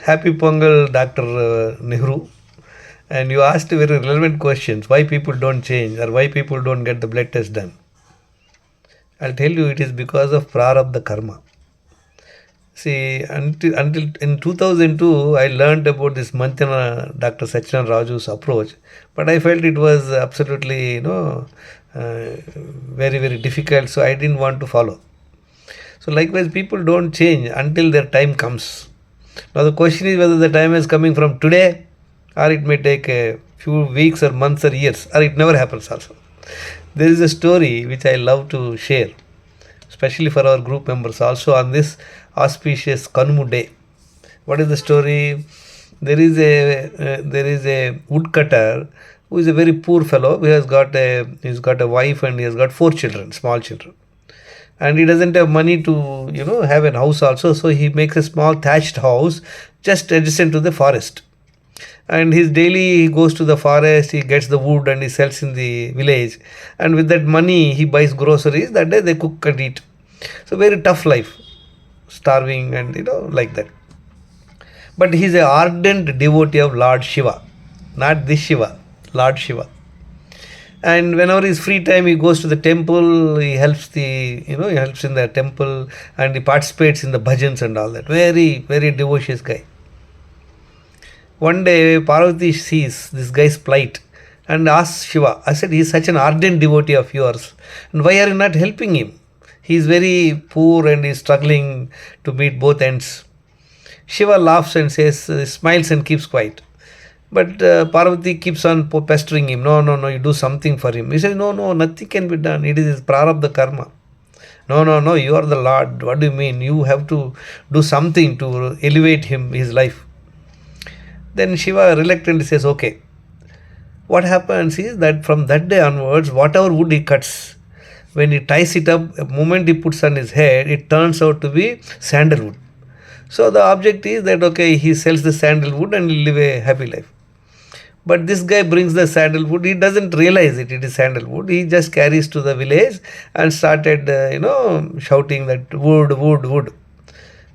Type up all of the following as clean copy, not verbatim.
Happy Pongal, Dr. Nehru. And you asked very relevant questions why people don't change or why people don't get the blood test done. I'll tell you it is because of prarabdha karma. See, until in 2002, I learned about this Manthana, Dr. Sachidan Raju's approach, but I felt it was absolutely, very, very difficult, so I didn't want to follow. So, likewise, people don't change until their time comes. Now, the question is whether the time is coming from today or it may take a few weeks or months or years, or it never happens also. There is a story which I love to share, especially for our group members also on this auspicious Kanumu day. What is the story? There is a woodcutter who is a very poor fellow. He's got a wife and he has got 4 children, small children, and he doesn't have money to have a house also. So he makes a small thatched house just adjacent to the forest. And his daily he goes to the forest, he gets the wood and he sells in the village, and with that money he buys groceries. That day they cook and eat. So very tough life, starving and like that. But he's an ardent devotee of Lord Shiva, not this Shiva, Lord Shiva. And whenever he's free time, he goes to the temple. He helps he helps in the temple, and he participates in the bhajans and all that. Very, very devoutious guy. One day, Parvati sees this guy's plight and asks Shiva, I said, he's such an ardent devotee of yours, and why are you not helping him? He's very poor and he's struggling to meet both ends. Shiva laughs and smiles and keeps quiet. But Parvati keeps on pestering him. No, no, no, you do something for him. He says, no, no, nothing can be done. It is his prarabdha karma. No, no, no, you are the Lord. What do you mean? You have to do something to elevate his life. Then Shiva reluctantly says, okay. What happens is that from that day onwards, whatever wood he cuts, when he ties it up, the moment he puts on his head, it turns out to be sandalwood. So the object is that, okay, he sells the sandalwood and he'll live a happy life. But this guy brings the sandalwood. He doesn't realize it is sandalwood. He just carries to the village and started, shouting that wood, wood, wood.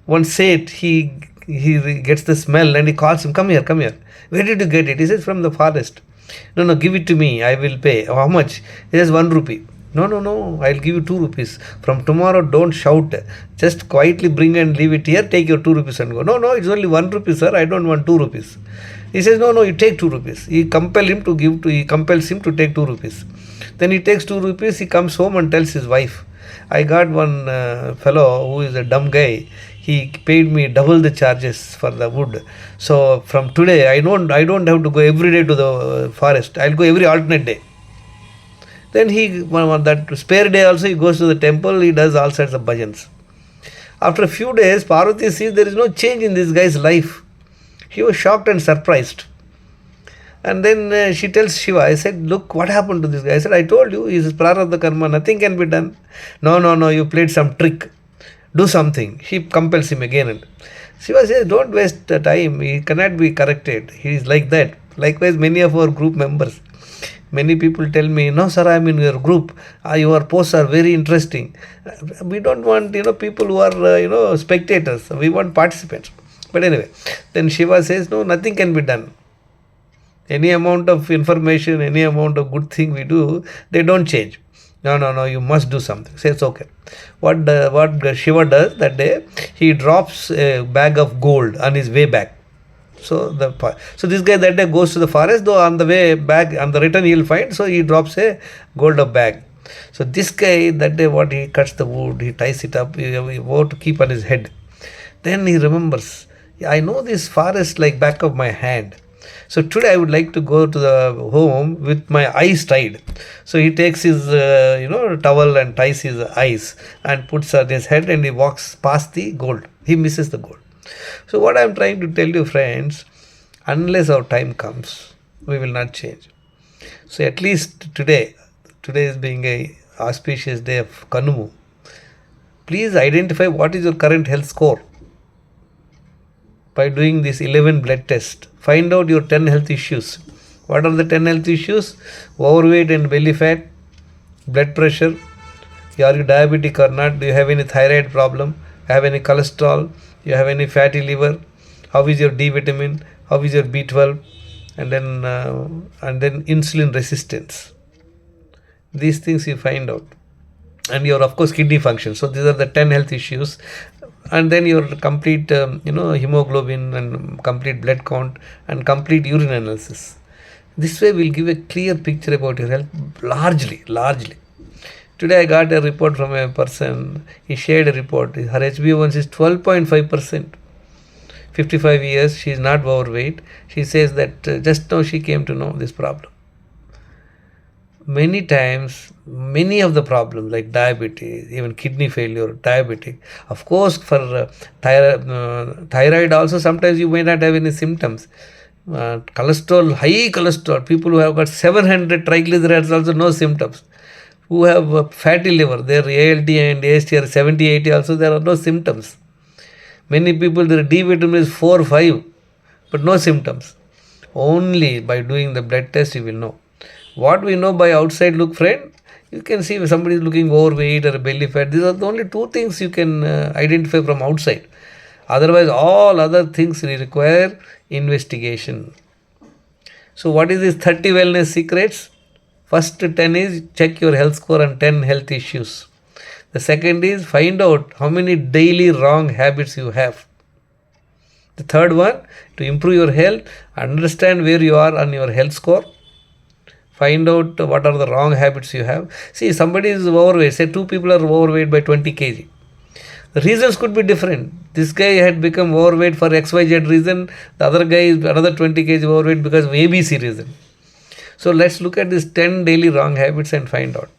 One saint, he gets the smell and he calls him, come here, come here. Where did you get it? He says, from the forest. No, no, give it to me. I will pay. How much? He says, 1 rupee. No, no, no, I'll give you 2 rupees. From tomorrow, don't shout. Just quietly bring and leave it here. Take your 2 rupees and go. No, no, it's only 1 rupee, sir. I don't want 2 rupees. He says, no, no, you take 2 rupees. He compels him to take 2 rupees. Then he takes 2 rupees. He comes home and tells his wife, I got one fellow who is a dumb guy. He paid me double the charges for the wood. So from today, I don't have to go every day to the forest. I'll go every alternate day. Then on that spare day also, he goes to the temple. He does all sorts of bhajans. After a few days, Parvati sees there is no change in this guy's life. He was shocked and surprised. And then she tells Shiva, I said, look, what happened to this guy? I said, I told you, he is prarabdha karma, nothing can be done. No, no, no, you played some trick. Do something. She compels him again. And Shiva says, don't waste time. He cannot be corrected. He is like that. Likewise, many of our group members. Many people tell me, no, sir, I am in your group. Your posts are very interesting. We don't want, people who are, spectators. We want participants. But anyway, then Shiva says, no, nothing can be done. Any amount of information, any amount of good thing we do, they don't change. No, no, no, you must do something. Says, okay. What Shiva does that day, he drops a bag of gold on his way back. So this guy that day goes to the forest, though on the way back, on the return he'll find, so he drops a gold of bag. So this guy that day, what he cuts the wood, he ties it up, he wants to keep on his head. Then he remembers, I know this forest like back of my hand. So today I would like to go to the home with my eyes tied. So he takes his towel and ties his eyes and puts on his head and he walks past the gold. He misses the gold. So what I am trying to tell you, friends, unless our time comes, we will not change. So at least today is being a auspicious day of Kanumu. Please identify what is your current health score. By doing this 11 blood test, find out your 10 health issues. What are the 10 health issues? Overweight and belly fat, blood pressure, are you diabetic or not? Do you have any thyroid problem? Have any cholesterol? You have any fatty liver? how is your D vitamin, how is your B12, and then insulin resistance. These things you find out, and your, of course, kidney function. So these are the 10 health issues, and then your complete hemoglobin and complete blood count and complete urine analysis. This way will give a clear picture about your health, largely. Today I got a report from a person. He shared a report. Her HbA1c is 12.5%. 55 years, she is not overweight. She says that just now she came to know this problem. Many times, many of the problems like diabetes, even kidney failure, diabetic, of course, for thyroid also, sometimes you may not have any symptoms. Cholesterol, high cholesterol, people who have got 700 triglycerides also no symptoms. Who have fatty liver, their ALT and AST are 70, 80 also, there are no symptoms. Many people, their D vitamin is 4, 5, but no symptoms. Only by doing the blood test you will know. What we know by outside look, friend, you can see if somebody is looking overweight or belly fat. These are the only two things you can identify from outside. Otherwise, all other things require investigation. So what is these 30 wellness secrets? First 10 is check your health score on 10 health issues. The second is find out how many daily wrong habits you have. The third one, to improve your health, understand where you are on your health score. Find out what are the wrong habits you have. See, somebody is overweight. Say 2 people are overweight by 20 kg. The reasons could be different. This guy had become overweight for XYZ reason. The other guy is another 20 kg overweight because of ABC reason. So let's look at these 10 daily wrong habits and find out.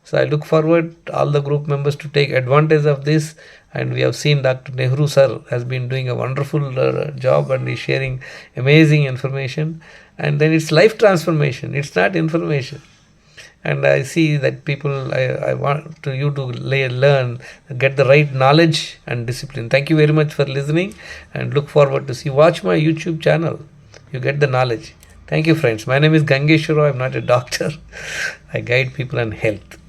So I look forward all the group members to take advantage of this. And we have seen Dr. Nehru sir has been doing a wonderful job, and is sharing amazing information. And then it's life transformation. It's not information. And I see that people, I want you to learn, get the right knowledge and discipline. Thank you very much for listening, and look forward to see. Watch my YouTube channel. You get the knowledge. Thank you, friends. My name is Gangeshwara. I'm not a doctor. I guide people on health.